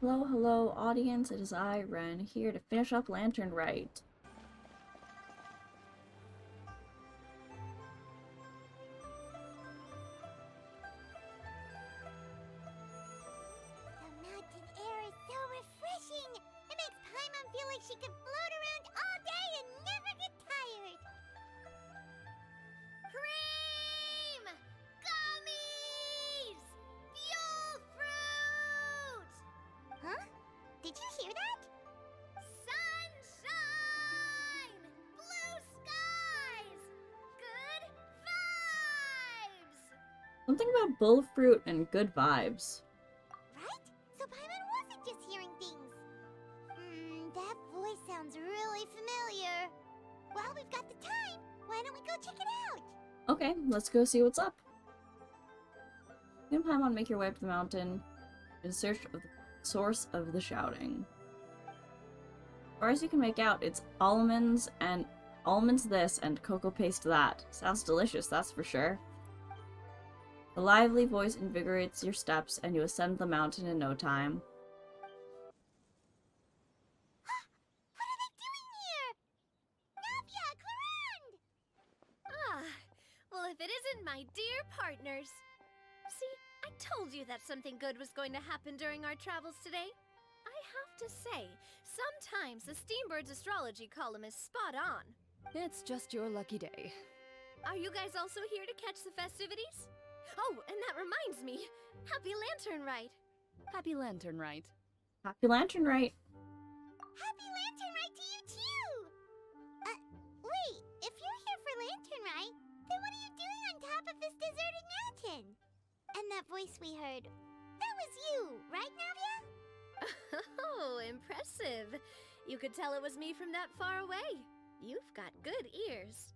Hello, hello, audience. It is I, Ren, here to finish up Lantern Rite. The mountain air is so refreshing! It makes Paimon feel like she could float around all day and never get tired! Cream! Gummies! Fuel fruit! Huh? Did you hear that? Sunshine! Blue skies! Good vibes! Something about bull fruit and good vibes. Right? So Paimon wasn't just hearing things. That voice sounds really familiar. Well, we've got the time. Why don't we go check it out? Okay, let's go see what's up. You and Paimon make your way up the mountain in search of the source of the shouting. As far as you can make out, it's almonds this and cocoa paste that. Sounds delicious, that's for sure. The lively voice invigorates your steps, and you ascend the mountain in no time. What are they doing here? Navia, Clarande! Well, if it isn't my dear partners. See, I told you that something good was going to happen during our travels today. I have to say, sometimes the Steambird's astrology column is spot on. It's just your lucky day. Are you guys also here to catch the festivities? Oh, and that reminds me, Happy Lantern Rite! Happy Lantern Rite. Happy Lantern Rite! Happy Lantern Rite to you too! Wait, if you're here for Lantern Rite, then what are you doing on top of this deserted mountain? And that voice we heard, that was you, right, Navia? Oh, impressive. You could tell it was me from that far away. You've got good ears.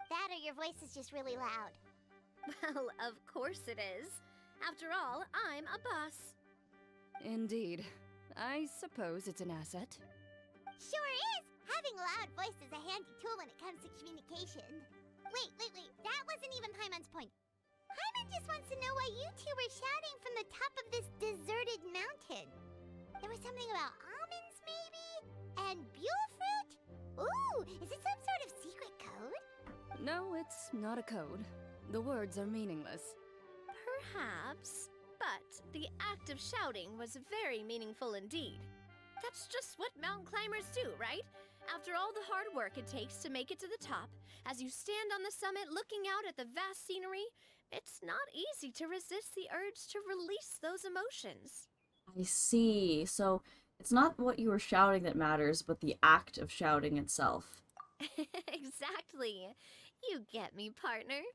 That or your voice is just really loud. Well, of course it is. After all, I'm a boss. Indeed. I suppose it's an asset. Sure is! Having a loud voice is a handy tool when it comes to communication. Wait. That wasn't even Paimon's point. Paimon just wants to know why you two were shouting from the top of this deserted mountain. There was something about almonds, maybe? And buell fruit? Ooh, is it some sort of secret code? No, it's not a code. The words are meaningless. Perhaps, but the act of shouting was very meaningful indeed. That's just what mountain climbers do, right? After all the hard work it takes to make it to the top, as you stand on the summit looking out at the vast scenery, it's not easy to resist the urge to release those emotions. I see. So, it's not what you were shouting that matters, but the act of shouting itself. Exactly. You get me, partner.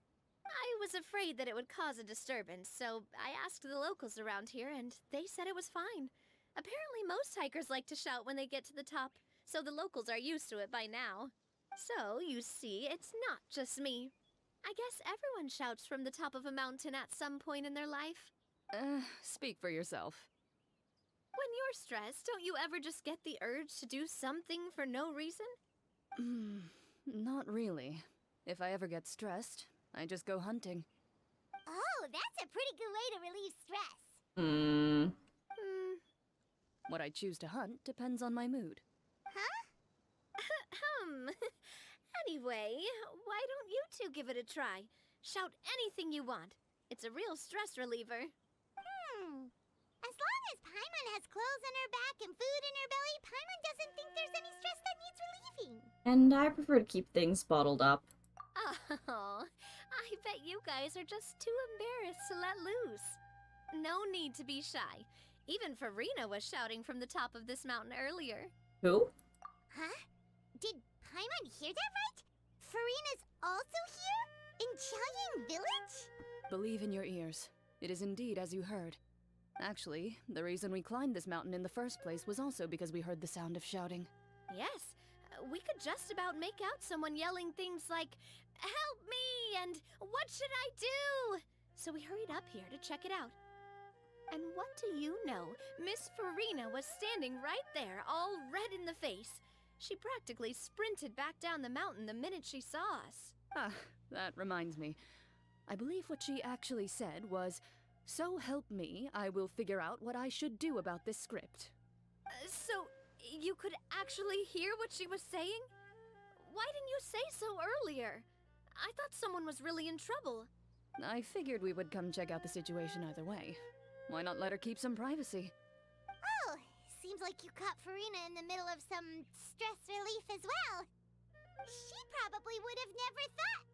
I was afraid that it would cause a disturbance, so I asked the locals around here, and they said it was fine. Apparently most hikers like to shout when they get to the top, so the locals are used to it by now. So, you see, it's not just me. I guess everyone shouts from the top of a mountain at some point in their life. Speak for yourself. When you're stressed, don't you ever just get the urge to do something for no reason? Not really. If I ever get stressed, I just go hunting. Oh, that's a pretty good way to relieve stress. What I choose to hunt depends on my mood. Huh? Anyway, why don't you two give it a try? Shout anything you want. It's a real stress reliever. As long as Paimon has clothes on her back and food in her belly, Paimon doesn't think there's any stress that needs relieving. And I prefer to keep things bottled up. Oh, I bet you guys are just too embarrassed to let loose. No need to be shy. Even Farina was shouting from the top of this mountain earlier. Who? Huh? Did Paimon hear that right? Farina's also here? In Qiaoying Village? Believe in your ears. It is indeed as you heard. Actually, the reason we climbed this mountain in the first place was also because we heard the sound of shouting. Yes, we could just about make out someone yelling things like, "Help me!" and "What should I do?" So we hurried up here to check it out. And what do you know? Miss Farina was standing right there, all red in the face. She practically sprinted back down the mountain the minute she saw us. Ah, that reminds me. I believe what she actually said was, So help me, I will figure out what I should do about this script. So, you could actually hear what she was saying? Why didn't you say so earlier? I thought someone was really in trouble. I figured we would come check out the situation either way. Why not let her keep some privacy? Oh, seems like you caught Farina in the middle of some stress relief as well. She probably would have never thought.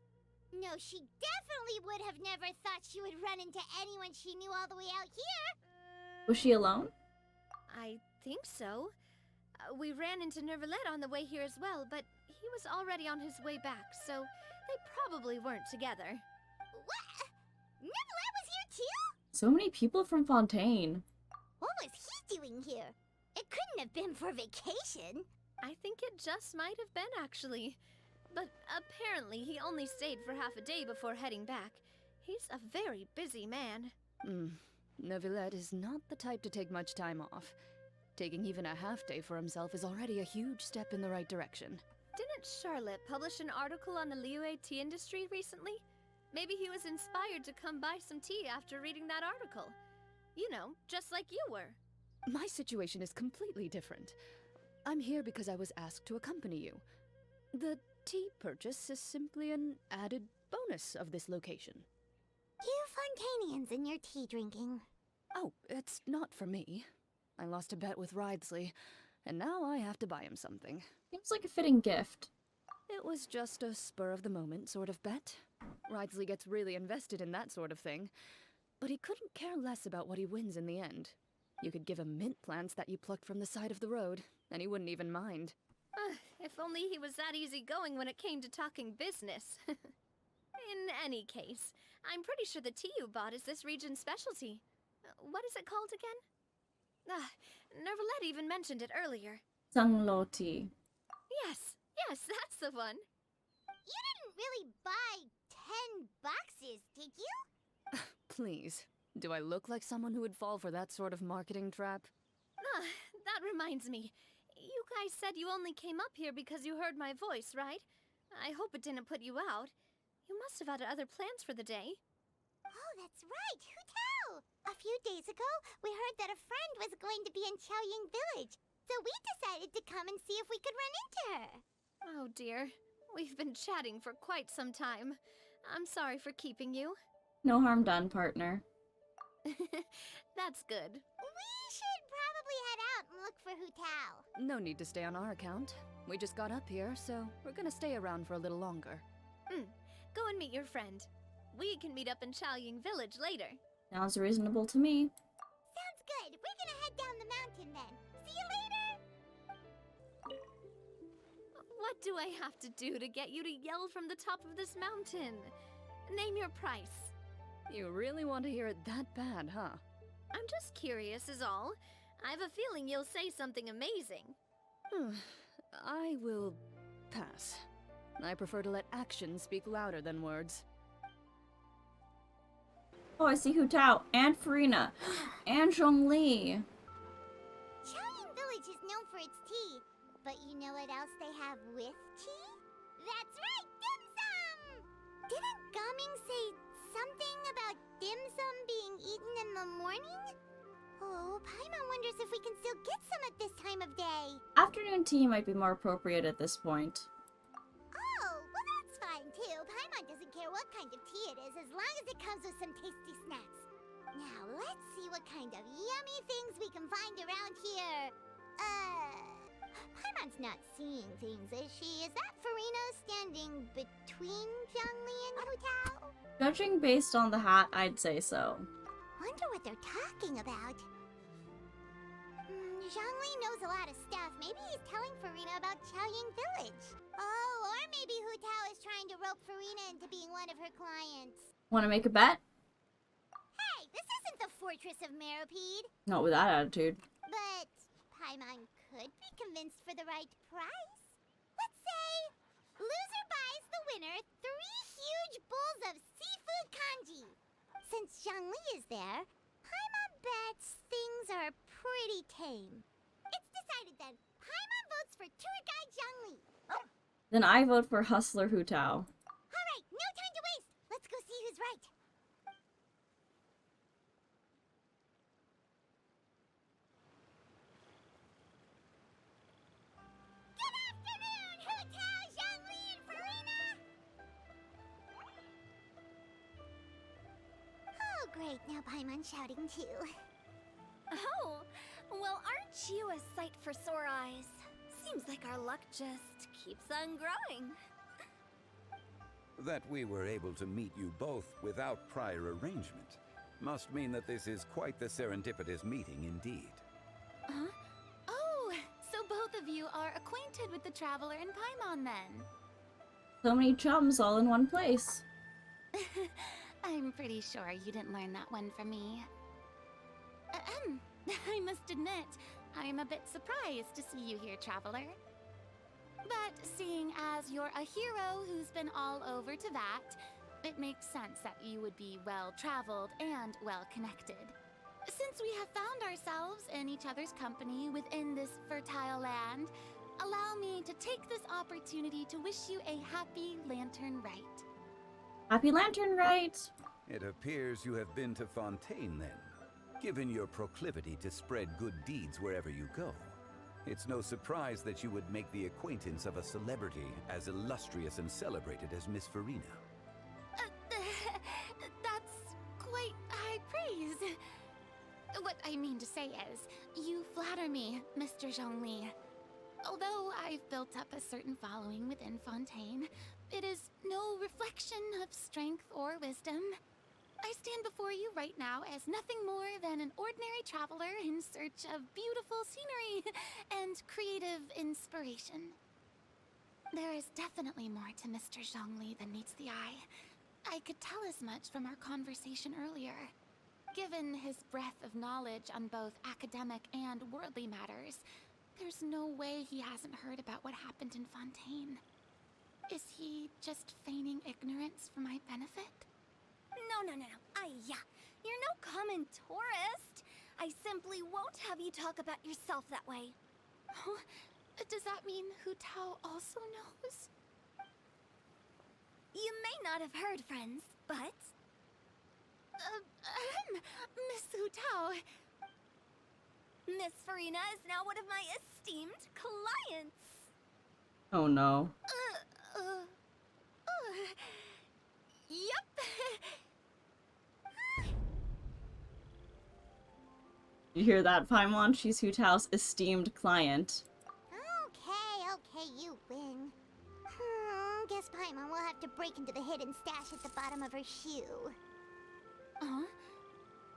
No, she definitely would have never thought she would run into anyone she knew all the way out here. Was she alone? I think so. We ran into Nervalette on the way here as well, but he was already on his way back, so they probably weren't together. What? Nervalette was here too? So many people from Fontaine. What was he doing here? It couldn't have been for vacation. I think it just might have been, actually. But apparently he only stayed for half a day before heading back. He's a very busy man. Neuvillette is not the type to take much time off. Taking even a half day for himself is already a huge step in the right direction. Didn't Charlotte publish an article on the Liyue tea industry recently? Maybe he was inspired to come buy some tea after reading that article. You know, just like you were. My situation is completely different. I'm here because I was asked to accompany you. The tea purchase is simply an added bonus of this location. You Fontainians and your tea drinking. Oh, it's not for me. I lost a bet with Ridesley, and now I have to buy him something. Seems like a fitting gift. It was just a spur-of-the-moment sort of bet. Ridesley gets really invested in that sort of thing, but he couldn't care less about what he wins in the end. You could give him mint plants that you plucked from the side of the road, and he wouldn't even mind. If only he was that easygoing when it came to talking business. In any case, I'm pretty sure the tea you bought is this region's specialty. What is it called again? Nervalette even mentioned it earlier. Sunglo tea. Yes, that's the one. You didn't really buy 10 boxes, did you? Please, do I look like someone who would fall for that sort of marketing trap? That reminds me. You guys said you only came up here because you heard my voice, right? I hope it didn't put you out. You must have had other plans for the day. Oh, that's right. Who tell? A few days ago, we heard that a friend was going to be in Qiaoying Village, so we decided to come and see if we could run into her. Oh dear. We've been chatting for quite some time. I'm sorry for keeping you. No harm done, partner. That's good. We should probably head out and look for Hu Tao. No need to stay on our account. We just got up here, so we're gonna stay around for a little longer. Go and meet your friend. We can meet up in Qiaoying Village later. Sounds reasonable to me. Sounds good. We're gonna head down the mountain then. See you later. What do I have to do to get you to yell from the top of this mountain? Name your price. You really want to hear it that bad, huh? I'm just curious is all. I have a feeling you'll say something amazing. I will pass. I prefer to let actions speak louder than words. Oh, I see Hu Tao and Farina and Zhongli. Qiaoying Village is known for its tea, but you know what else they have with tea? That's right, dim sum! Didn't Gaming say something about dim sum being eaten in the morning? Oh, Paimon wonders if we can still get some at this time of day. Afternoon tea might be more appropriate at this point. Oh, well that's fine too. Paimon doesn't care what kind of tea it is as long as it comes with some tasty snacks. Now, let's see what kind of yummy things we can find around here. Paimon's not seeing things, is she? Is that Farina standing between Zhongli and Hu Tao? Judging based on the hat, I'd say so. Wonder what they're talking about. Zhongli knows a lot of stuff. Maybe he's telling Farina about Qiaoying Village. Oh, or maybe Hu Tao is trying to rope Farina into being one of her clients. Want to make a bet? Hey, this isn't the Fortress of Meropide. Not with that attitude. But Paimon could be convinced for the right price. Let's say loser buys the winner 3 huge bowls of seafood kanji. Since Zhongli is there, Paimon bets things are pretty tame. It's decided then. Paimon votes for tour guide Zhongli. Then I vote for Hustler Hu Tao. All right, no time to waste. Let's go see who's right. Great, now Paimon's shouting too. Oh, well, aren't you a sight for sore eyes? Seems like our luck just keeps on growing. That we were able to meet you both without prior arrangement must mean that this is quite the serendipitous meeting indeed. Huh? Oh, so both of you are acquainted with the Traveler and Paimon then? So many chums all in one place. I'm pretty sure you didn't learn that one from me. I must admit, I'm a bit surprised to see you here, Traveler. But seeing as you're a hero who's been all over Teyvat, it makes sense that you would be well-traveled and well-connected. Since we have found ourselves in each other's company within this fertile land, allow me to take this opportunity to wish you a happy Lantern Rite. Happy Lantern Rite! It appears you have been to Fontaine then, given your proclivity to spread good deeds wherever you go. It's no surprise that you would make the acquaintance of a celebrity as illustrious and celebrated as Miss Farina. That's quite high praise. What I mean to say is, you flatter me, Mr. Zhongli. Although I've built up a certain following within Fontaine, it is no reflection of strength or wisdom. I stand before you right now as nothing more than an ordinary traveler in search of beautiful scenery and creative inspiration. There is definitely more to Mr. Zhongli than meets the eye. I could tell as much from our conversation earlier. Given his breadth of knowledge on both academic and worldly matters, there's no way he hasn't heard about what happened in Fontaine. Is he just feigning ignorance for my benefit? No. You're no common tourist. I simply won't have you talk about yourself that way. Oh, does that mean Hu Tao also knows? You may not have heard, friends, but... Miss Hu Tao. Miss Farina is now one of my esteemed clients. Oh no. Yep. You hear that, Paimon? She's Hu Tao's esteemed client. Okay, you win. Guess Paimon will have to break into the hidden stash at the bottom of her shoe.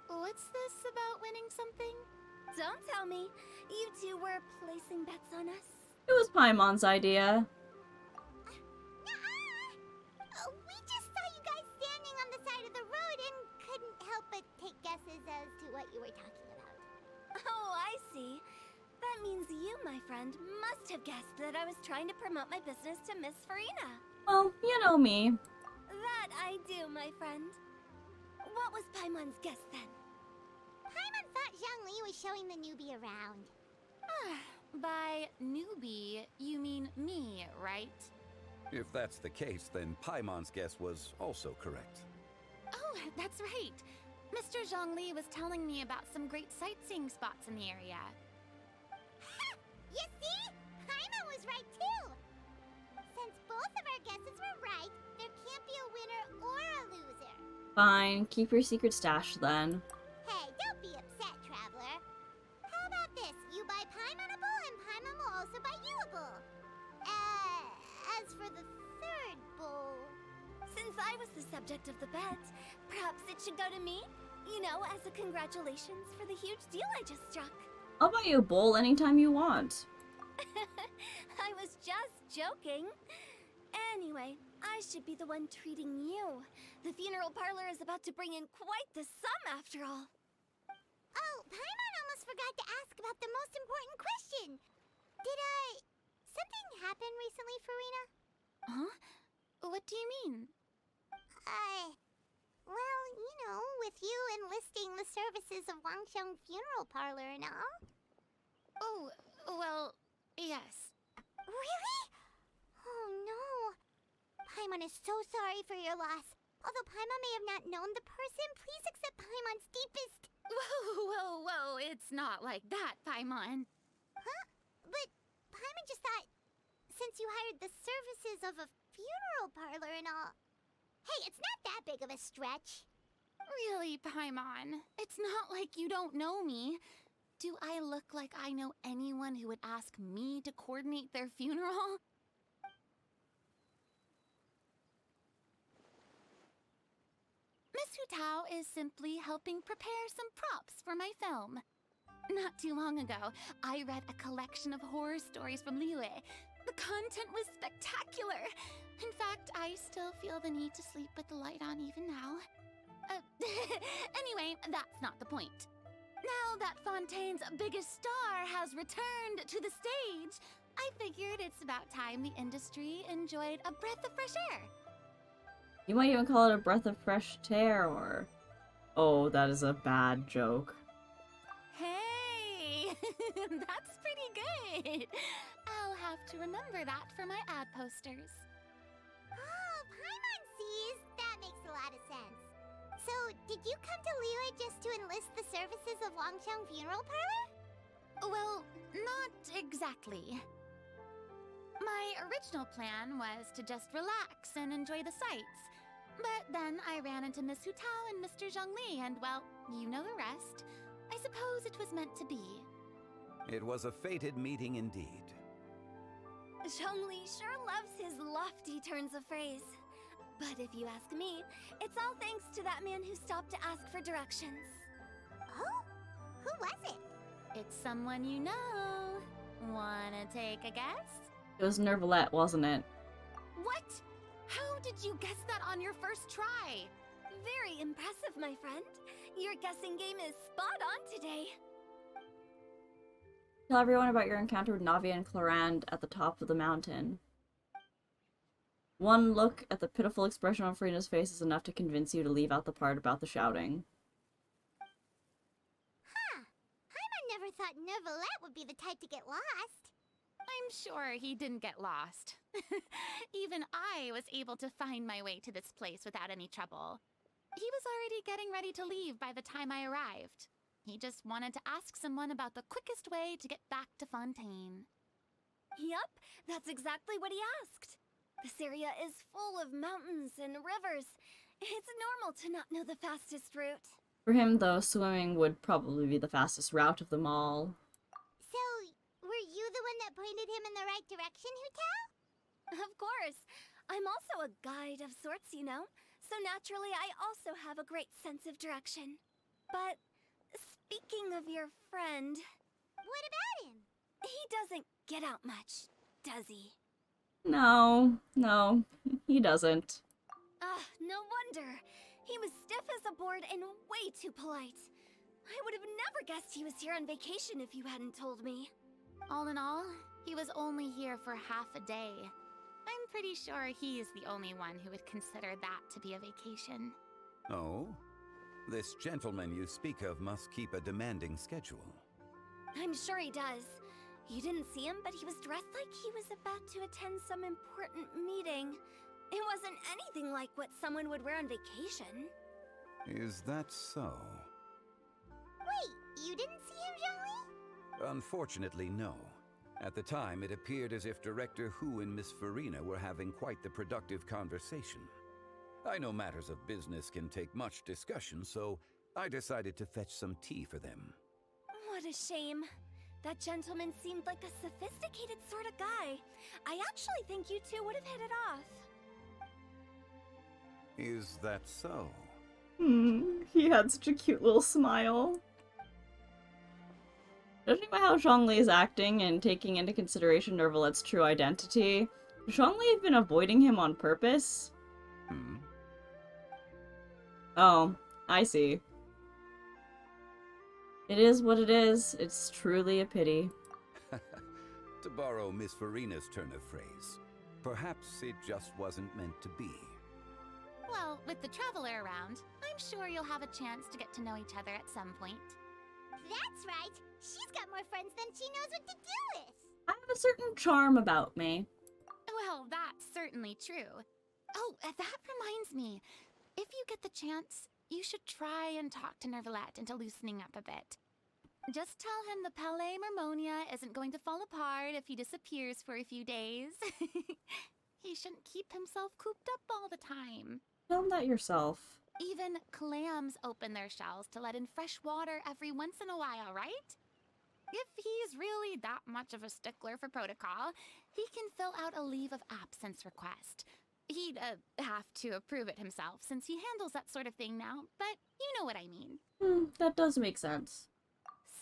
What's this about winning something? Don't tell me. You two were placing bets on us. It was Paimon's idea. We just saw you guys standing on the side of the road and couldn't help but take guesses as to what you were talking about. Oh, I see. That means you, my friend, must have guessed that I was trying to promote my business to Miss Farina. Well, you know me. That I do, my friend. What was Paimon's guess then? Paimon thought Zhongli was showing the newbie around. By newbie, you mean me, right? If that's the case, then Paimon's guess was also correct. Oh, that's right. Mr. Zhongli was telling me about some great sightseeing spots in the area. You see? Paimon was right too! Since both of our guesses were right, there can't be a winner or a loser. Fine, keep your secret stash then. Hey, don't be upset, Traveler. How about this? You buy Paimonable and Paimon will also buy youable. As for the third bowl... Since I was the subject of the bet, perhaps it should go to me? You know, as a congratulations for the huge deal I just struck. I'll buy you a bowl anytime you want. I was just joking. Anyway, I should be the one treating you. The funeral parlor is about to bring in quite the sum after all. Oh, Paimon almost forgot to ask about the most important question. Something happen recently, Farina? Huh? What do you mean? Well, you know, with you enlisting the services of Wangsheng Funeral Parlor and all. Oh, well, yes. Really? Oh no. Paimon is so sorry for your loss. Although Paimon may have not known the person, please accept Paimon's deepest... Whoa, it's not like that, Paimon. Huh? But Paimon just thought, since you hired the services of a funeral parlor and all... Hey, it's not that big of a stretch. Really, Paimon, it's not like you don't know me. Do I look like I know anyone who would ask me to coordinate their funeral? Miss Hutao is simply helping prepare some props for my film. Not too long ago, I read a collection of horror stories from Liyue. The content was spectacular. In fact, I still feel the need to sleep with the light on even now. Anyway, that's not the point. Now that Fontaine's biggest star has returned to the stage, I figured it's about time the industry enjoyed a breath of fresh air. You might even call it a breath of fresh air, or... Oh, that is a bad joke. Hey, that's pretty good. I'll have to remember that for my ad posters. Oh, Paimon sees. That makes a lot of sense. So, did you come to Liyue just to enlist the services of Longcheng Funeral Parlor? Well, not exactly. My original plan was to just relax and enjoy the sights. But then I ran into Miss Hutao and Mr. Zhongli, and well, you know the rest. I suppose it was meant to be. It was a fated meeting indeed. Zhongli sure loves his lofty turns of phrase. But if you ask me, it's all thanks to that man who stopped to ask for directions. Oh? Who was it? It's someone you know. Wanna take a guess? It was Nervalette, wasn't it? What? How did you guess that on your first try? Very impressive, my friend. Your guessing game is spot on today. Tell everyone about your encounter with Navi and Clorand at the top of the mountain. One look at the pitiful expression on Farina's face is enough to convince you to leave out the part about the shouting. Huh. Paimon never thought Nervalette would be the type to get lost. I'm sure he didn't get lost. Even I was able to find my way to this place without any trouble. He was already getting ready to leave by the time I arrived. He just wanted to ask someone about the quickest way to get back to Fontaine. Yup, that's exactly what he asked. This area is full of mountains and rivers. It's normal to not know the fastest route. For him, though, swimming would probably be the fastest route of them all. So, were you the one that pointed him in the right direction, Hutao? Of course. I'm also a guide of sorts, you know. So naturally, I also have a great sense of direction. But speaking of your friend... What about him? He doesn't get out much, does he? No, he doesn't. No wonder. He was stiff as a board and way too polite. I would have never guessed he was here on vacation if you hadn't told me. All in all, he was only here for half a day. I'm pretty sure he is the only one who would consider that to be a vacation. Oh? This gentleman you speak of must keep a demanding schedule. I'm sure he does. You didn't see him, but he was dressed like he was about to attend some important meeting. It wasn't anything like what someone would wear on vacation. Is that so? Wait, you didn't see him, Zhongli? Unfortunately, no. At the time, it appeared as if Director Hu and Miss Farina were having quite the productive conversation. I know matters of business can take much discussion, so I decided to fetch some tea for them. What a shame. That gentleman seemed like a sophisticated sort of guy. I actually think you two would have hit it off. Is that so? He had such a cute little smile. Judging by how Zhongli is acting and taking into consideration Nervalette's true identity, should Zhongli have been avoiding him on purpose? Oh, I see. It is what it is. It's truly a pity. To borrow Miss Farina's turn of phrase, perhaps it just wasn't meant to be. Well, with the traveler around, I'm sure you'll have a chance to get to know each other at some point. That's right. She's got more friends than she knows what to do with. I have a certain charm about me. Well, that's certainly true. Oh, that reminds me. If you get the chance, you should try and talk to Nervalette into loosening up a bit. Just tell him the Palais Mermonia isn't going to fall apart if he disappears for a few days. He shouldn't keep himself cooped up all the time. Tell him that yourself. Even clams open their shells to let in fresh water every once in a while, right? If he's really that much of a stickler for protocol, he can fill out a leave of absence request. He'd have to approve it himself since he handles that sort of thing now, but you know what I mean. That does make sense.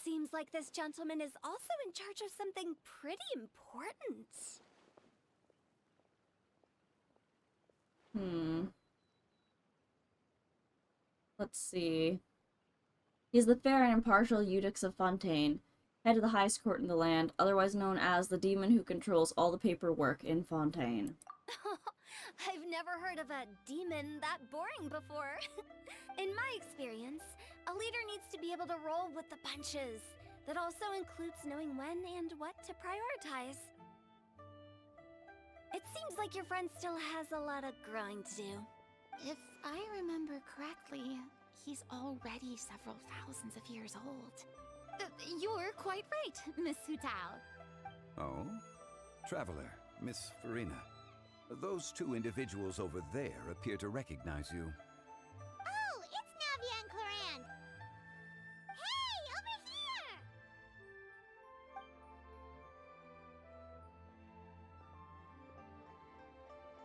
Seems like this gentleman is also in charge of something pretty important. Let's see. He's the fair and impartial Eudix of Fontaine, head of the highest court in the land, otherwise known as the demon who controls all the paperwork in Fontaine. I've never heard of a demon that boring before. In my experience, a leader needs to be able to roll with the punches. That also includes knowing when and what to prioritize. It seems like your friend still has a lot of growing to do. If I remember correctly, he's already several thousands of years old. You're quite right, Miss Hutao. Oh? Traveler, Miss Farina. Those two individuals over there appear to recognize you. Oh, it's Navia and Clorand. Hey, over here!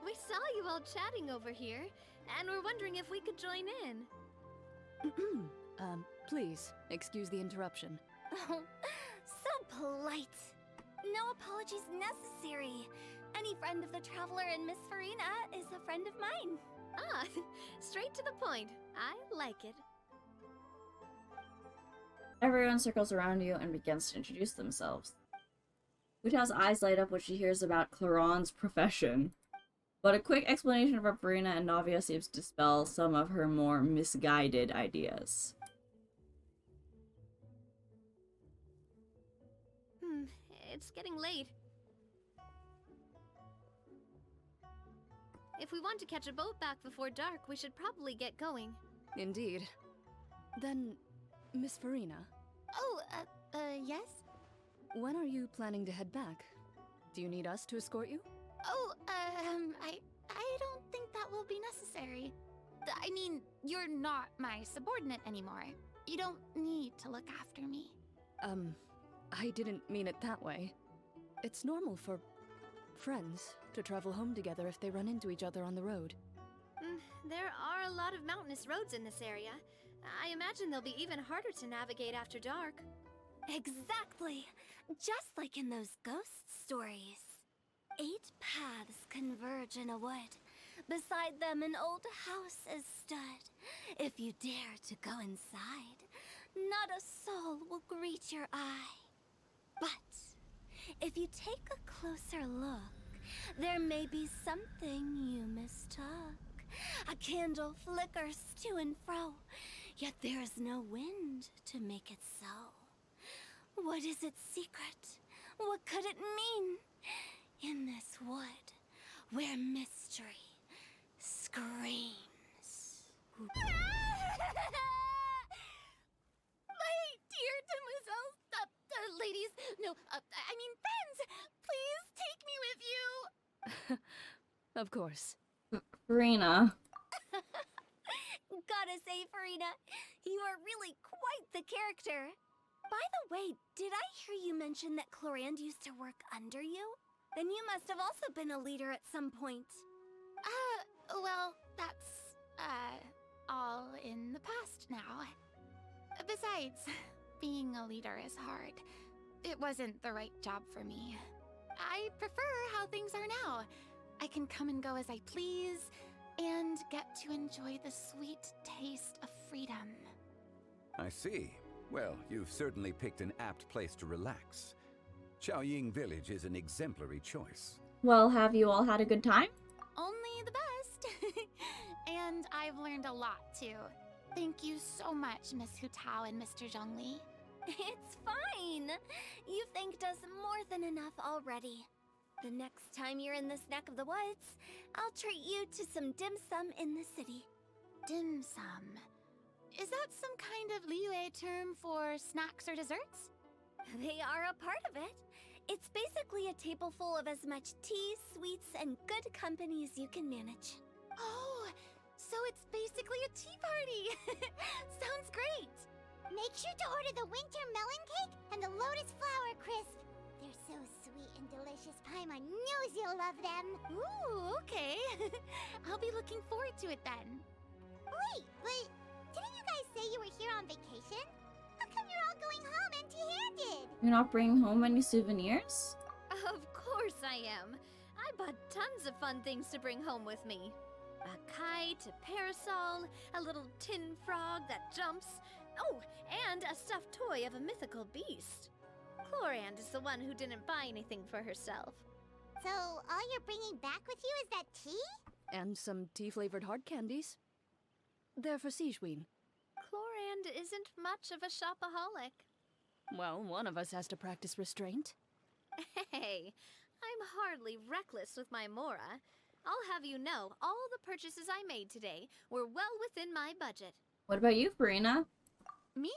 We saw you all chatting over here, and we're wondering if we could join in. Please, excuse the interruption. Oh, so polite. No apologies necessary. Any friend of the Traveler and Miss Farina is a friend of mine. Ah, straight to the point. I like it. Everyone circles around you and begins to introduce themselves. Uta's eyes light up when she hears about Clorand's profession, but a quick explanation about Farina and Navia seems to dispel some of her more misguided ideas. It's getting late. If we want to catch a boat back before dark, we should probably get going. Indeed. Then, Miss Farina, Oh, yes? when are you planning to head back? Do you need us to escort you? Oh, I don't think that will be necessary. I mean, you're not my subordinate anymore. You don't need to look after me. I didn't mean it that way. It's normal for friends to travel home together if they run into each other on the road. There are a lot of mountainous roads in this area. I imagine they'll be even harder to navigate after dark. Exactly. Just like in those ghost stories. 8 paths converge in a wood. Beside them an old house is stood. If you dare to go inside, not a soul will greet your eye. But if you take a closer look, there may be something you mistook. A candle flickers to and fro, yet there is no wind to make it so. What is its secret? What could it mean? In this wood, where mystery screams. My dear demoiselles, ladies, no, I mean friends, please take me with you. Of course. Farina. Gotta say, Farina, you are really quite the character. By the way, did I hear you mention that Clorand used to work under you? Then you must have also been a leader at some point. Well, that's, all in the past now. Besides, being a leader is hard. It wasn't the right job for me. I prefer how things are now. I can come and go as I please, and get to enjoy the sweet taste of freedom. I see. Well, you've certainly picked an apt place to relax. Xiaoying Village is an exemplary choice. Well, have you all had a good time? Only the best. And I've learned a lot, too. Thank you so much, Miss Hutao and Mr. Zhongli. It's fine. You've thanked us more than enough already. The next time you're in this neck of the woods, I'll treat you to some dim sum in the city. Dim sum. Is that some kind of Liyue term for snacks or desserts? They are a part of it. It's basically a table full of as much tea, sweets, and good company as you can manage. Oh, so it's basically a tea party. Sounds great. Make sure to order the winter melon cake and the lotus flower crisp. They're so sweet and delicious. Paimon knows you'll love them. Ooh, okay. I'll be looking forward to it then. Wait, but didn't you guys say you were here on vacation? How come you're all going home empty-handed? You're not bringing home any souvenirs? Of course I am. I bought tons of fun things to bring home with me. A kite, a parasol, a little tin frog that jumps. Oh, and a stuffed toy of a mythical beast. Chlorand is the one who didn't buy anything for herself. So, all you're bringing back with you is that tea? And some tea-flavored hard candies. They're for Sigewinne. Chlorand isn't much of a shopaholic. Well, one of us has to practice restraint. Hey, I'm hardly reckless with my Mora. I'll have you know, all the purchases I made today were well within my budget. What about you, Farina? Me?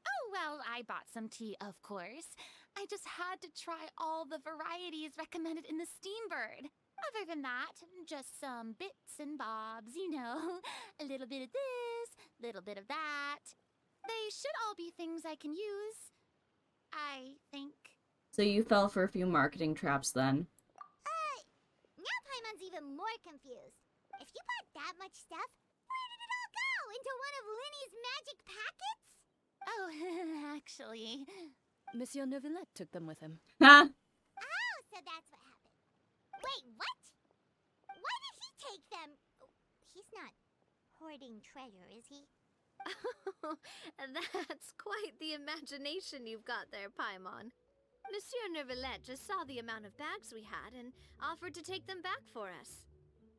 Oh, well, I bought some tea, of course. I just had to try all the varieties recommended in the Steambird. Other than that, just some bits and bobs, you know. A little bit of this, little bit of that. They should all be things I can use, I think. So you fell for a few marketing traps then. Now Paimon's even more confused. If you bought that much stuff, where did it all go? Into one of Linny's magic packets? Oh, actually... Monsieur Neuvillette took them with him. Ha! Oh, so that's what happened. Wait, what? Why did he take them? He's not hoarding treasure, is he? That's quite the imagination you've got there, Paimon. Monsieur Neuvillette just saw the amount of bags we had and offered to take them back for us.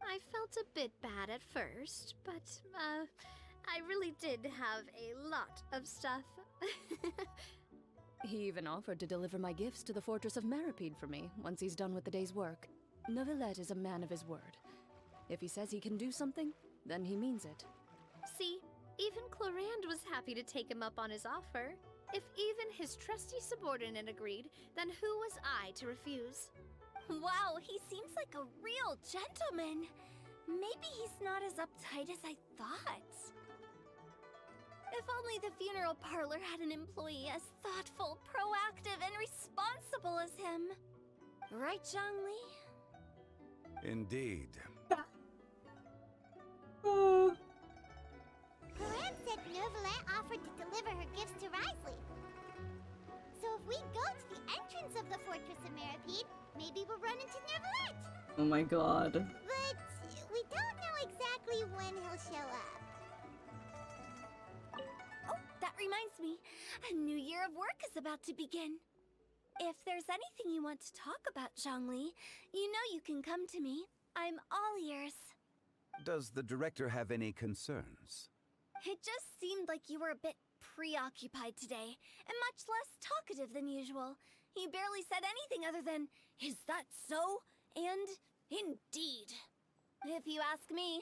I felt a bit bad at first, but, I really did have a lot of stuff. He even offered to deliver my gifts to the Fortress of Meripede for me once he's done with the day's work. Neuvillette is a man of his word. If he says he can do something, then he means it. See, even Chlorand was happy to take him up on his offer. If even his trusty subordinate agreed, then who was I to refuse? Wow, he seems like a real gentleman. Maybe he's not as uptight as I thought. If only the funeral parlor had an employee as thoughtful, proactive, and responsible as him. Right, Zhongli? Indeed. Corinne said Neuvillette offered to deliver her gifts to Risley. So if we go to the entrance of the Fortress of Meripede, maybe we'll run into Neuvillette. Oh my god. But we don't know exactly when he'll show up. Oh, that reminds me. A new year of work is about to begin. If there's anything you want to talk about, Zhongli, you know you can come to me. I'm all ears. Does the director have any concerns? It just seemed like you were a bit preoccupied today, and much less talkative than usual. You barely said anything other than, "Is that so?" and "Indeed." If you ask me,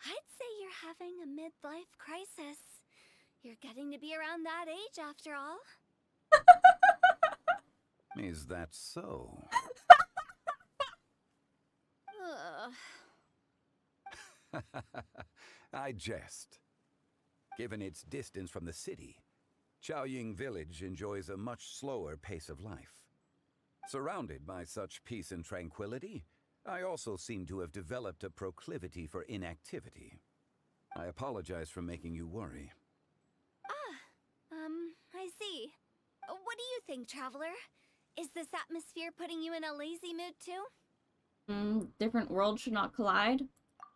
I'd say you're having a midlife crisis. You're getting to be around that age after all. Is that so? Ugh. I jest. Given its distance from the city, Chaoying Village enjoys a much slower pace of life. Surrounded by such peace and tranquility, I also seem to have developed a proclivity for inactivity. I apologize for making you worry. I see. What do you think, Traveler? Is this atmosphere putting you in a lazy mood too? Different worlds should not collide.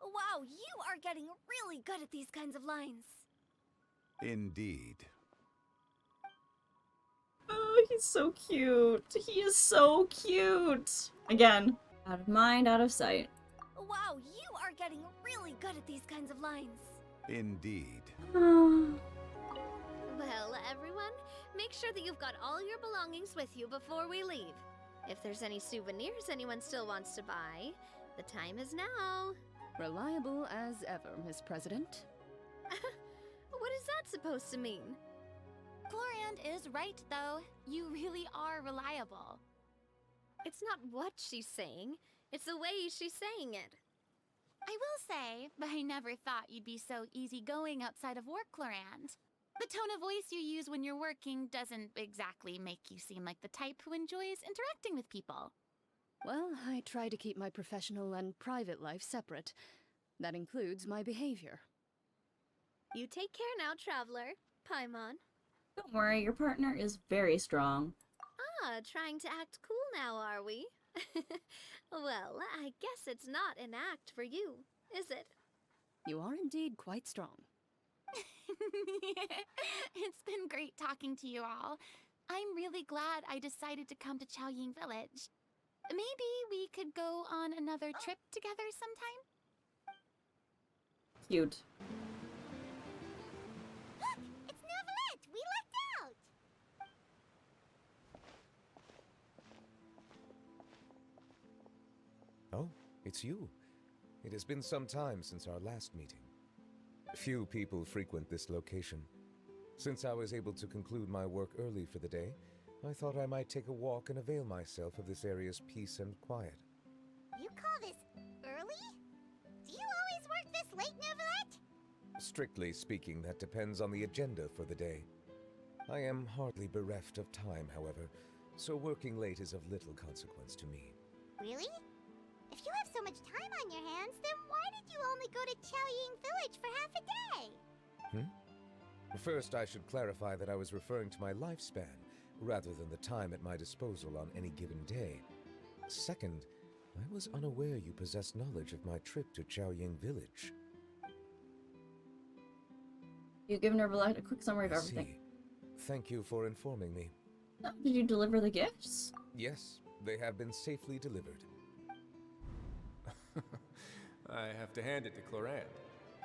Wow, you are getting really good at these kinds of lines. Indeed. Oh, he's so cute. He is so cute. Again, out of mind, out of sight. Wow, you are getting really good at these kinds of lines. Indeed. Well, everyone, make sure that you've got all your belongings with you before we leave. If there's any souvenirs anyone still wants to buy, the time is now. Reliable as ever, Miss President. What is that supposed to mean? Chlorand is right, though. You really are reliable. It's not what she's saying, it's the way she's saying it. I will say, I never thought you'd be so easygoing outside of work, Lorand. The tone of voice you use when you're working doesn't exactly make you seem like the type who enjoys interacting with people. Well, I try to keep my professional and private life separate. That includes my behavior. You take care now, traveler. Paimon. Don't worry, your partner is very strong. Ah, trying to act cool now, are we? Well, I guess it's not an act for you, is it? You are indeed quite strong. It's been great talking to you all. I'm really glad I decided to come to Chaoying Village. Maybe we could go on another trip together sometime? Cute. Look! It's Novelette! We lucked out! Oh, it's you. It has been some time since our last meeting. Few people frequent this location. Since I was able to conclude my work early for the day, I thought I might take a walk and avail myself of this area's peace and quiet. You call this early? Do you always work this late, Novelette? Strictly speaking, that depends on the agenda for the day. I am hardly bereft of time, however, so working late is of little consequence to me. Really? If you have so much time on your hands, then why did you only go to Chaoying Village for half a day? First, I should clarify that I was referring to my lifespan, rather than the time at my disposal on any given day. Second, I was unaware you possessed knowledge of my trip to Chaoying Village. You've given Novelette a quick summary of I everything. see. Thank you for informing me. Oh, did you deliver the gifts? Yes, they have been safely delivered. I have to hand it to Clorand.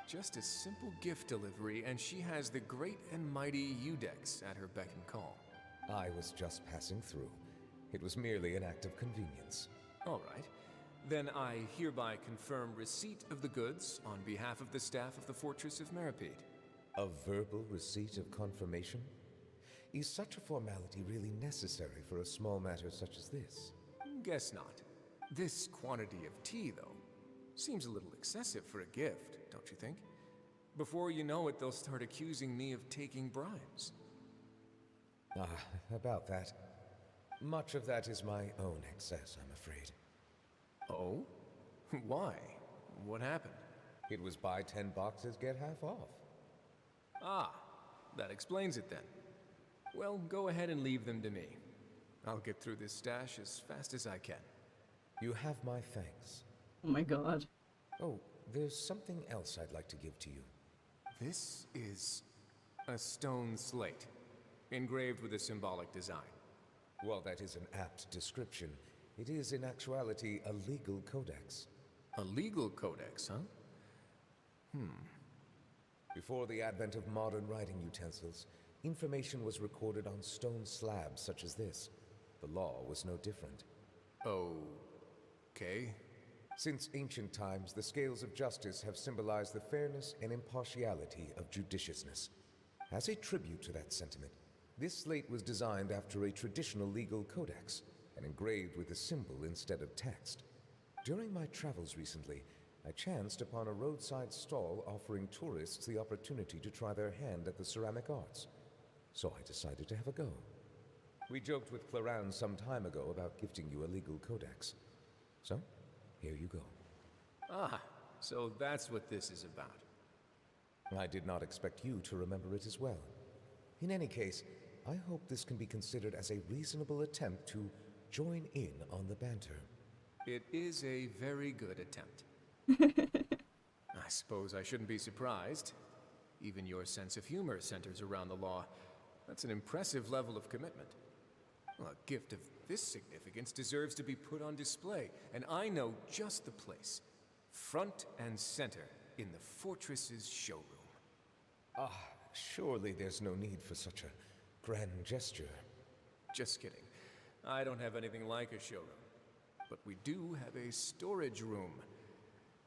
Just a simple gift delivery, and she has the great and mighty Udex at her beck and call. I was just passing through. It was merely an act of convenience. All right. Then I hereby confirm receipt of the goods on behalf of the staff of the Fortress of Meripede. A verbal receipt of confirmation? Is such a formality really necessary for a small matter such as this? Guess not. This quantity of tea, though, seems a little excessive for a gift, don't you think? Before you know it, they'll start accusing me of taking bribes. About that. Much of that is my own excess, I'm afraid. Oh? Why? What happened? It was buy 10 boxes, get half off. Ah, that explains it then. Well, go ahead and leave them to me. I'll get through this stash as fast as I can. You have my thanks. Oh my god. Oh, there's something else I'd like to give to you. This is a stone slate, engraved with a symbolic design. While that is an apt description, it is in actuality a legal codex. A legal codex, huh? Before the advent of modern writing utensils, information was recorded on stone slabs such as this. The law was no different. Okay. Since ancient times, the scales of justice have symbolized the fairness and impartiality of judiciousness. As a tribute to that sentiment, this slate was designed after a traditional legal codex and engraved with a symbol instead of text. During my travels recently, I chanced upon a roadside stall offering tourists the opportunity to try their hand at the ceramic arts. So I decided to have a go. We joked with Clorand some time ago about gifting you a legal codex. So, here you go. Ah, so that's what this is about. I did not expect you to remember it as well. In any case, I hope this can be considered as a reasonable attempt to join in on the banter. It is a very good attempt. I suppose I shouldn't be surprised. Even your sense of humor centers around the law. That's an impressive level of commitment. Well, a gift of this significance deserves to be put on display, and I know just the place. Front and center in the fortress's showroom. Surely there's no need for such a grand gesture. Just kidding. I don't have anything like a showroom. But we do have a storage room.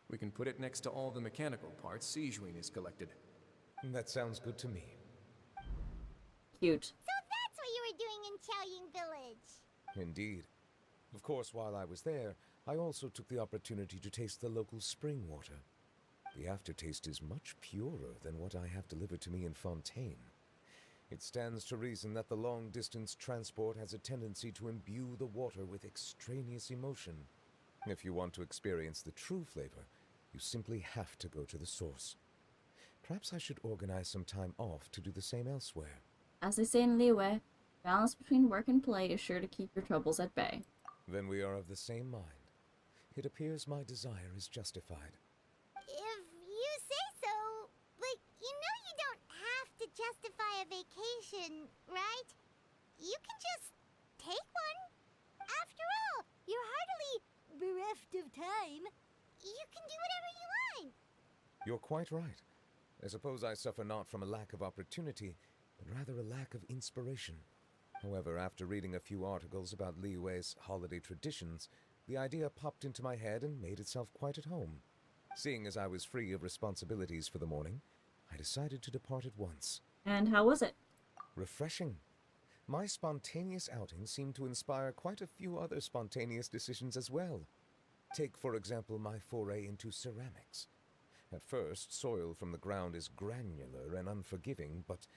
We can put it next to all the mechanical parts Sijuin has collected. That sounds good to me. Cute. So that's what you were doing in Chaoying Village. Indeed. Of course, while I was there, I also took the opportunity to taste the local spring water. The aftertaste is much purer than what I have delivered to me in Fontaine. It stands to reason that the long-distance transport has a tendency to imbue the water with extraneous emotion. If you want to experience the true flavor, you simply have to go to the source. Perhaps I should organize some time off to do the same elsewhere. As they say in Liyue, balance between work and play is sure to keep your troubles at bay. Then we are of the same mind. It appears my desire is justified. If you say so, but you know you don't have to justify a vacation, right? You can just take one. After all, you're hardly bereft of time. You can do whatever you want. You're quite right. I suppose I suffer not from a lack of opportunity, but rather a lack of inspiration. However, after reading a few articles about Liyue's holiday traditions, the idea popped into my head and made itself quite at home. Seeing as I was free of responsibilities for the morning, I decided to depart at once. And how was it? Refreshing. My spontaneous outing seemed to inspire quite a few other spontaneous decisions as well. Take, for example, my foray into ceramics. At first, soil from the ground is granular and unforgiving, but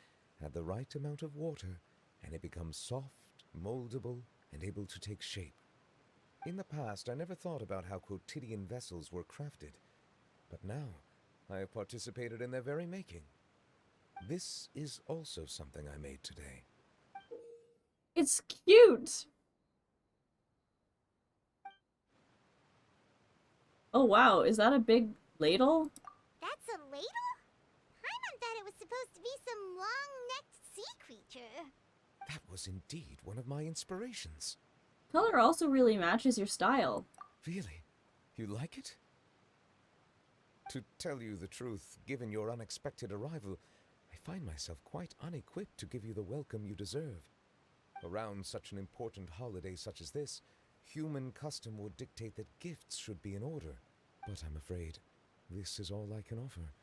add the right amount of water, and it becomes soft, moldable, and able to take shape. In the past, I never thought about how quotidian vessels were crafted, but now I have participated in their very making. This is also something I made today. It's cute! Oh wow, is that a big ladle? That's a ladle? Paimon thought it was supposed to be some long-necked sea creature. That was indeed one of my inspirations. Color also really matches your style. Really? You like it? To tell you the truth, given your unexpected arrival, I find myself quite unequipped to give you the welcome you deserve. Around such an important holiday such as this, human custom would dictate that gifts should be in order. But I'm afraid this is all I can offer.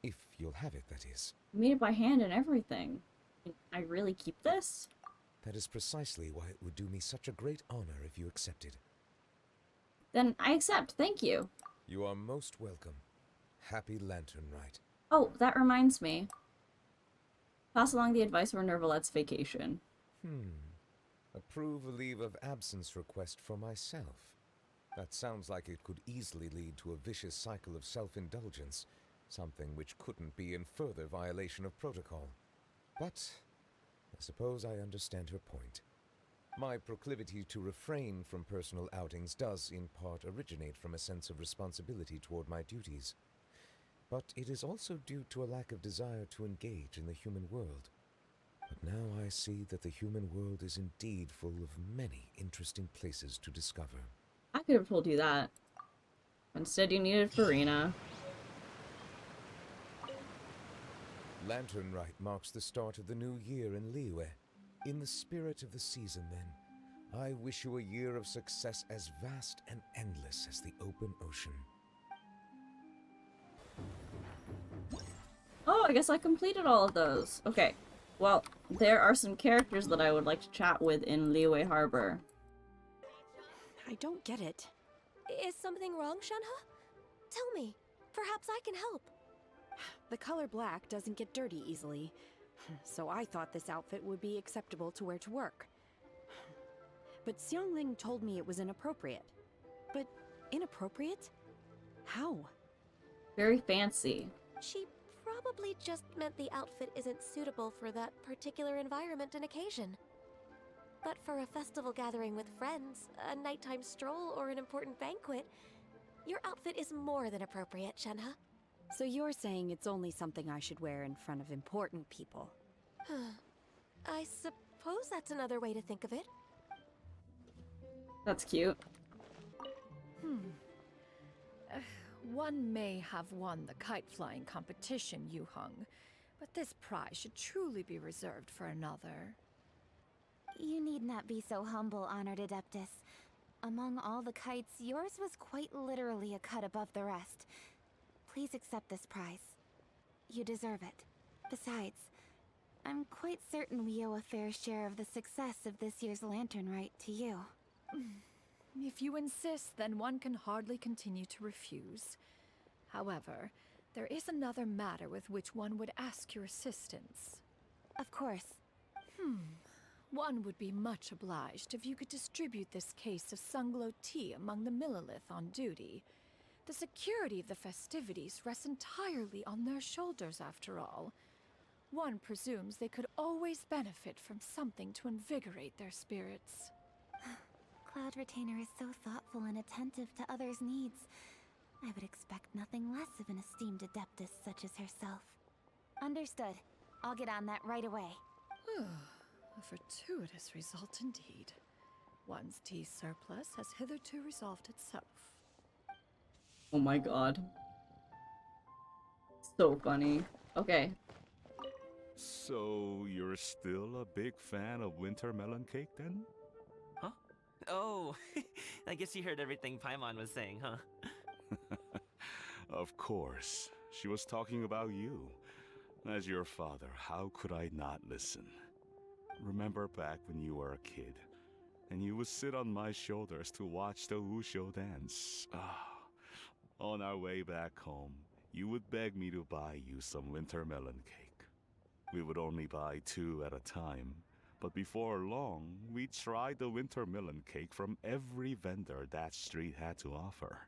If you'll have it, that is. You made it by hand and everything. I really keep this? That is precisely why it would do me such a great honor if you accepted. Then I accept, thank you. You are most welcome. Happy Lantern Rite. Oh, that reminds me. Pass along the advice for Nervalette's vacation. Approve a leave of absence request for myself. That sounds like it could easily lead to a vicious cycle of self-indulgence, something which couldn't be in further violation of protocol. But I suppose I understand her point. My proclivity to refrain from personal outings does, in part, originate from a sense of responsibility toward my duties. But it is also due to a lack of desire to engage in the human world. But now I see that the human world is indeed full of many interesting places to discover. I could have told you that. Instead, you needed Farina. Lantern Rite marks the start of the new year in Liyue. In the spirit of the season, then, I wish you a year of success as vast and endless as the open ocean. Oh, I guess I completed all of those. Okay. Well, there are some characters that I would like to chat with in Liyue Harbor. I don't get it. Is something wrong, Shenhe? Tell me. Perhaps I can help. The color black doesn't get dirty easily, so I thought this outfit would be acceptable to wear to work. But Xiangling told me it was inappropriate. But inappropriate? How? Very fancy. She probably just meant the outfit isn't suitable for that particular environment and occasion. But for a festival gathering with friends, a nighttime stroll, or an important banquet, your outfit is more than appropriate, Shenhe. So you're saying it's only something I should wear in front of important people? I suppose that's another way to think of it. That's cute. One may have won the kite-flying competition, Yuheng, but this prize should truly be reserved for another. You need not be so humble, Honored Adeptus. Among all the kites, yours was quite literally a cut above the rest. Please accept this prize. You deserve it. Besides, I'm quite certain we owe a fair share of the success of this year's Lantern Rite to you. If you insist, then one can hardly continue to refuse. However, there is another matter with which one would ask your assistance. Of course. One would be much obliged if you could distribute this case of Sunglow tea among the Millilith on duty. The security of the festivities rests entirely on their shoulders, after all. One presumes they could always benefit from something to invigorate their spirits. Cloud Retainer is so thoughtful and attentive to others' needs. I would expect nothing less of an esteemed adeptus such as herself. Understood. I'll get on that right away. A fortuitous result indeed. One's tea surplus has hitherto resolved itself. Oh my god. So funny. Okay. So, you're still a big fan of winter melon cake then? Huh? Oh, I guess you heard everything Paimon was saying, huh? Of course. She was talking about you. As your father, how could I not listen? Remember back when you were a kid, and you would sit on my shoulders to watch the Wushu dance. On our way back home, you would beg me to buy you some winter melon cake. We would only buy 2 at a time, but before long, we tried the winter melon cake from every vendor that street had to offer.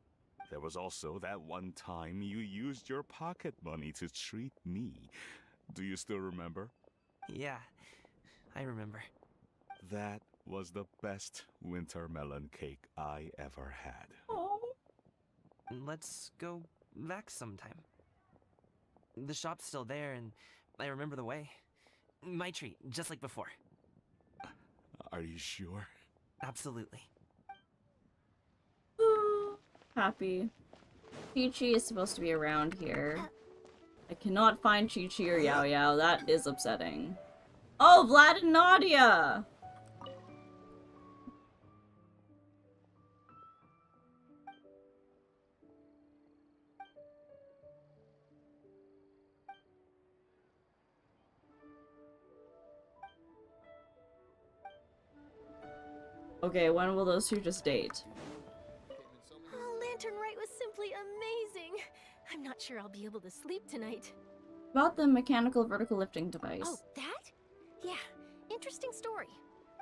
There was also that one time you used your pocket money to treat me. Do you still remember? Yeah, I remember. That was the best winter melon cake I ever had. Oh. Let's go back sometime. The shop's still there, and I remember the way. My treat, just like before. Are you sure? Absolutely. Happy. Chi-Chi is supposed to be around here. I cannot find Chi-Chi or Yao Yao. That is upsetting. Oh, Vlad and Nadia! Okay, when will those two just date? Oh, Lantern Rite was simply amazing. I'm not sure I'll be able to sleep tonight. About the mechanical vertical lifting device. Oh, that? Yeah, interesting story.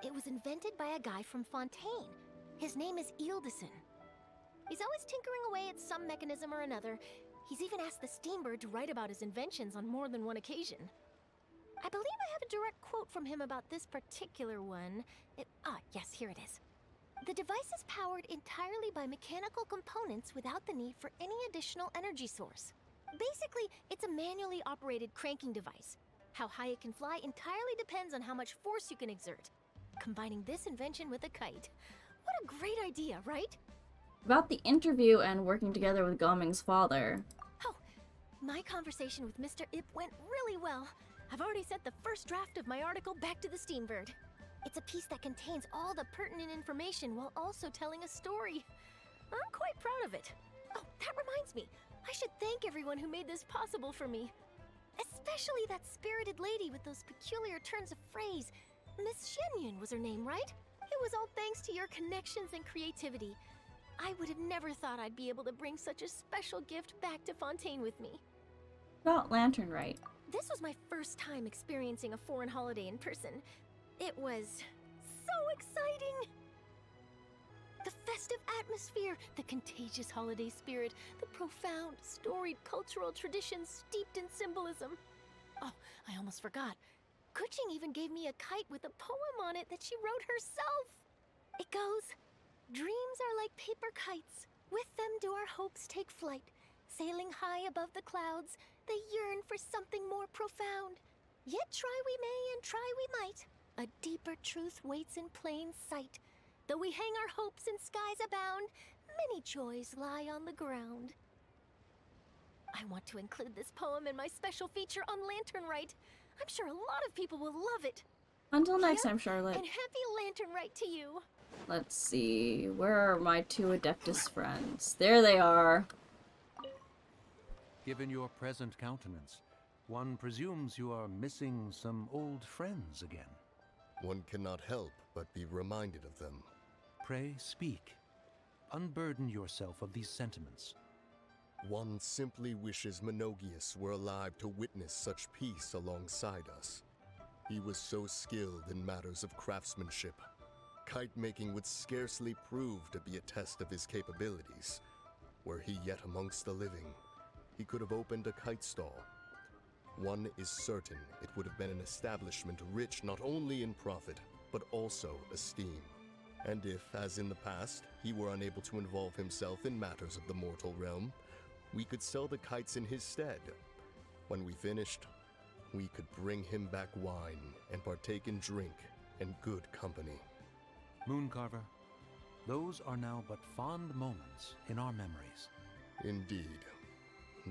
It was invented by a guy from Fontaine. His name is Ildison. He's always tinkering away at some mechanism or another. He's even asked the Steambird to write about his inventions on more than one occasion. I believe I have a direct quote from him about this particular one. Yes, here it is. The device is powered entirely by mechanical components without the need for any additional energy source. Basically, it's a manually operated cranking device. How high it can fly entirely depends on how much force you can exert. Combining this invention with a kite. What a great idea, right? About the interview and working together with Goming's father. Oh, my conversation with Mr. Ip went really well. I've already sent the first draft of my article back to the Steambird. It's a piece that contains all the pertinent information while also telling a story. I'm quite proud of it. Oh, that reminds me. I should thank everyone who made this possible for me. Especially that spirited lady with those peculiar turns of phrase. Miss Shenyun was her name, right? It was all thanks to your connections and creativity. I would have never thought I'd be able to bring such a special gift back to Fontaine with me. About Lantern Rite. This was my first time experiencing a foreign holiday in person. It was so exciting! The festive atmosphere, the contagious holiday spirit, the profound, storied cultural traditions steeped in symbolism. Oh, I almost forgot. Kuching even gave me a kite with a poem on it that she wrote herself. It goes, "Dreams are like paper kites. With them do our hopes take flight. Sailing high above the clouds, they yearn for something more profound. Yet try we may and try we might. A deeper truth waits in plain sight. Though we hang our hopes in skies abound, many joys lie on the ground." I want to include this poem in my special feature on Lantern Rite. I'm sure a lot of people will love it. Until next time, Charlotte. And happy Lantern Rite to you. Let's see. Where are my two Adeptus friends? There they are. Given your present countenance, one presumes you are missing some old friends again. One cannot help but be reminded of them. Pray speak. unburden yourself of these sentiments. One simply wishes Menogius were alive to witness such peace alongside us. He was so skilled in matters of craftsmanship. Kite making would scarcely prove to be a test of his capabilities. Were he yet amongst the living, he could have opened a kite stall. One is certain it would have been an establishment rich not only in profit, but also esteem. And if, as in the past, he were unable to involve himself in matters of the mortal realm, we could sell the kites in his stead. When we finished, we could bring him back wine and partake in drink and good company. Mooncarver, those are now but fond moments in our memories. Indeed.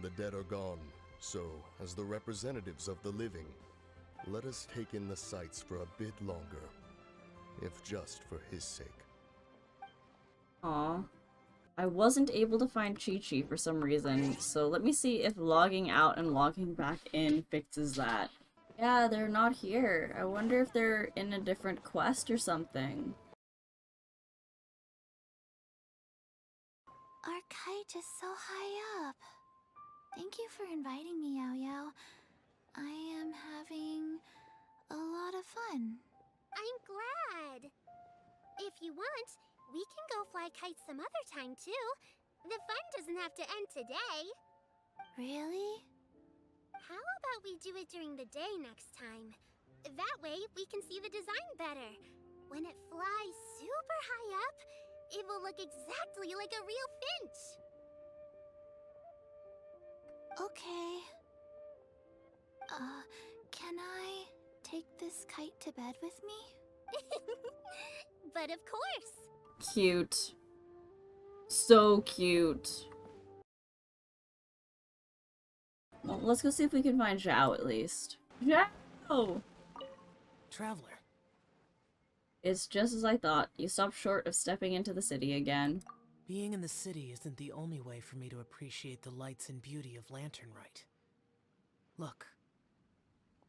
The dead are gone, so, as the representatives of the living, let us take in the sights for a bit longer, if just for his sake. Aw. I wasn't able to find Chi-Chi for some reason, so let me see if logging out and logging back in fixes that. Yeah, they're not here. I wonder if they're in a different quest or something. Our kite is so high up. Thank you for inviting me, Yao Yao. I am having a lot of fun. I'm glad. If you want, we can go fly kites some other time too. The fun doesn't have to end today. Really? How about we do it during the day next time? That way we can see the design better. When it flies super high up, it will look exactly like a real finch. Okay. Can I take this kite to bed with me? But of course. Cute. So cute. Well, let's go see if we can find Zhao at least. Zhao! Traveler. It's just as I thought. You stopped short of stepping into the city again. Being in the city isn't the only way for me to appreciate the lights and beauty of Lantern Rite. Look.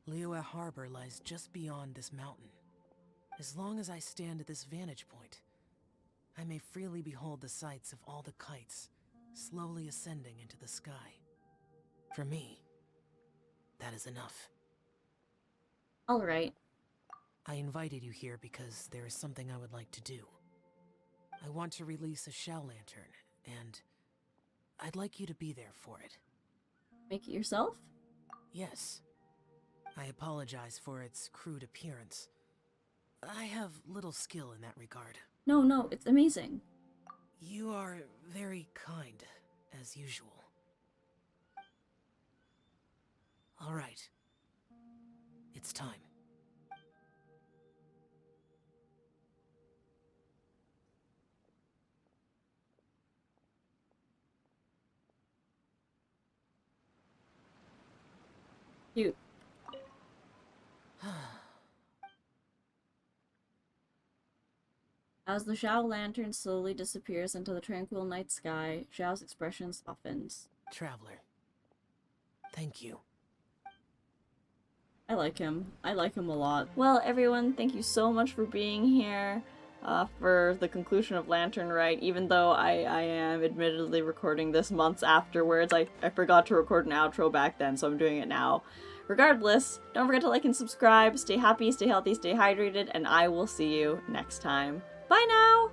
Liyue Harbor lies just beyond this mountain. As long as I stand at this vantage point, I may freely behold the sights of all the kites slowly ascending into the sky. For me, that is enough. Alright. I invited you here because there is something I would like to do. I want to release a Shao Lantern, and I'd like you to be there for it. Make it yourself? Yes. I apologize for its crude appearance. I have little skill in that regard. No, it's amazing. You are very kind, as usual. All right. It's time. Cute. As the Zhao lantern slowly disappears into the tranquil night sky, Zhao's expression softens. Traveler. Thank you. I like him. I like him a lot. Well, everyone, thank you so much for being here for the conclusion of Lantern Rite, even though I am admittedly recording this months afterwards. I forgot to record an outro back then, so I'm doing it now. Regardless, don't forget to like and subscribe. Stay happy, stay healthy, stay hydrated, and I will see you next time. Bye now!